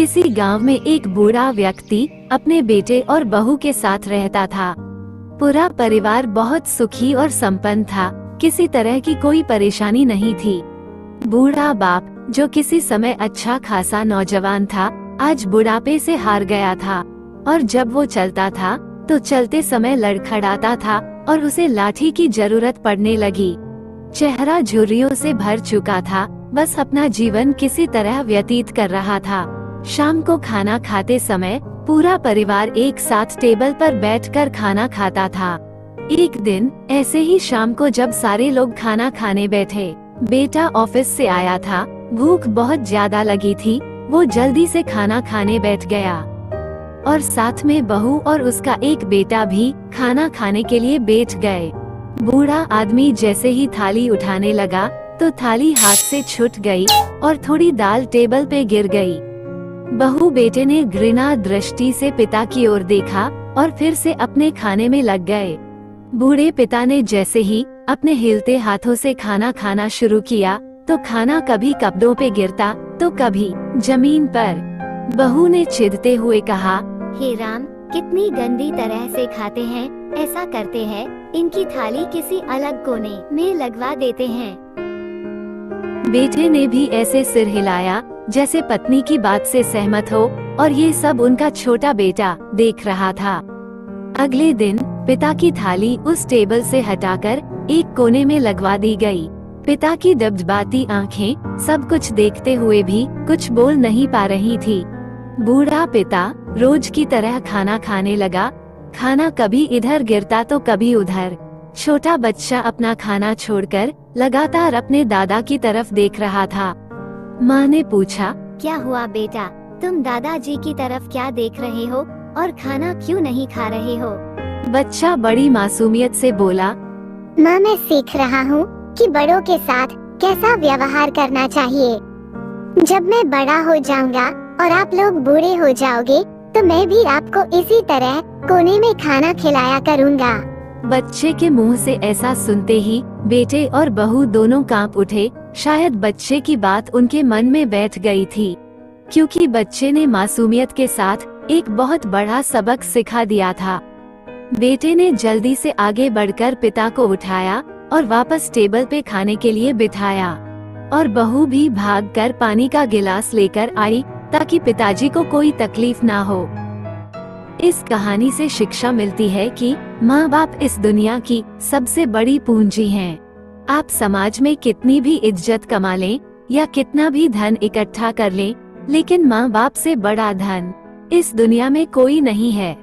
किसी गांव में एक बूढ़ा व्यक्ति अपने बेटे और बहू के साथ रहता था। पूरा परिवार बहुत सुखी और संपन्न था, किसी तरह की कोई परेशानी नहीं थी। बूढ़ा बाप, जो किसी समय अच्छा खासा नौजवान था, आज बुढ़ापे से हार गया था और जब वो चलता था तो चलते समय लड़खड़ाता था और उसे लाठी की जरूरत पड़ने लगी। चेहरा झुर्रियों से भर चुका था, बस अपना जीवन किसी तरह व्यतीत कर रहा था। शाम को खाना खाते समय पूरा परिवार एक साथ टेबल पर बैठकर खाना खाता था। एक दिन ऐसे ही शाम को जब सारे लोग खाना खाने बैठे, बेटा ऑफिस से आया था, भूख बहुत ज्यादा लगी थी, वो जल्दी से खाना खाने बैठ गया और साथ में बहू और उसका एक बेटा भी खाना खाने के लिए बैठ गए। बूढ़ा आदमी जैसे ही थाली उठाने लगा तो थाली हाथ से छूट गई और थोड़ी दाल टेबल पे गिर गई। बहू बेटे ने घृणा दृष्टि से पिता की ओर देखा और फिर से अपने खाने में लग गए। बूढ़े पिता ने जैसे ही अपने हिलते हाथों से खाना खाना शुरू किया तो खाना कभी कपड़ों पे गिरता तो कभी जमीन पर। बहू ने चिढ़ते हुए कहा, हे राम, कितनी गंदी तरह से खाते हैं। ऐसा करते हैं, इनकी थाली किसी अलग कोने में लगवा देते हैं। बेटे ने भी ऐसे सिर हिलाया जैसे पत्नी की बात से सहमत हो, और ये सब उनका छोटा बेटा देख रहा था। अगले दिन पिता की थाली उस टेबल से हटाकर एक कोने में लगवा दी गई। पिता की दबदबाती आंखें सब कुछ देखते हुए भी कुछ बोल नहीं पा रही थी। बूढ़ा पिता रोज की तरह खाना खाने लगा। खाना कभी इधर गिरता तो कभी उधर। छोटा बच्चा अपना खाना छोड़कर लगातार अपने दादा की तरफ देख रहा था। माँ ने पूछा, क्या हुआ बेटा, तुम दादाजी की तरफ क्या देख रहे हो और खाना क्यों नहीं खा रहे हो? बच्चा बड़ी मासूमियत से बोला, माँ, मैं सीख रहा हूँ कि बड़ों के साथ कैसा व्यवहार करना चाहिए। जब मैं बड़ा हो जाऊंगा और आप लोग बूढ़े हो जाओगे तो मैं भी आपको इसी तरह कोने में खाना खिलाया करूँगा। बच्चे के मुंह से ऐसा सुनते ही बेटे और बहू दोनों कांप उठे। शायद बच्चे की बात उनके मन में बैठ गई थी, क्योंकि बच्चे ने मासूमियत के साथ एक बहुत बड़ा सबक सिखा दिया था। बेटे ने जल्दी से आगे बढ़कर पिता को उठाया और वापस टेबल पे खाने के लिए बिठाया, और बहू भी भागकर पानी का गिलास लेकर आई ताकि पिताजी को कोई तकलीफ ना हो। इस कहानी से शिक्षा मिलती है कि माँ बाप इस दुनिया की सबसे बड़ी पूंजी हैं। आप समाज में कितनी भी इज्जत कमा लें या कितना भी धन इकट्ठा कर लें, लेकिन माँ बाप से बड़ा धन इस दुनिया में कोई नहीं है।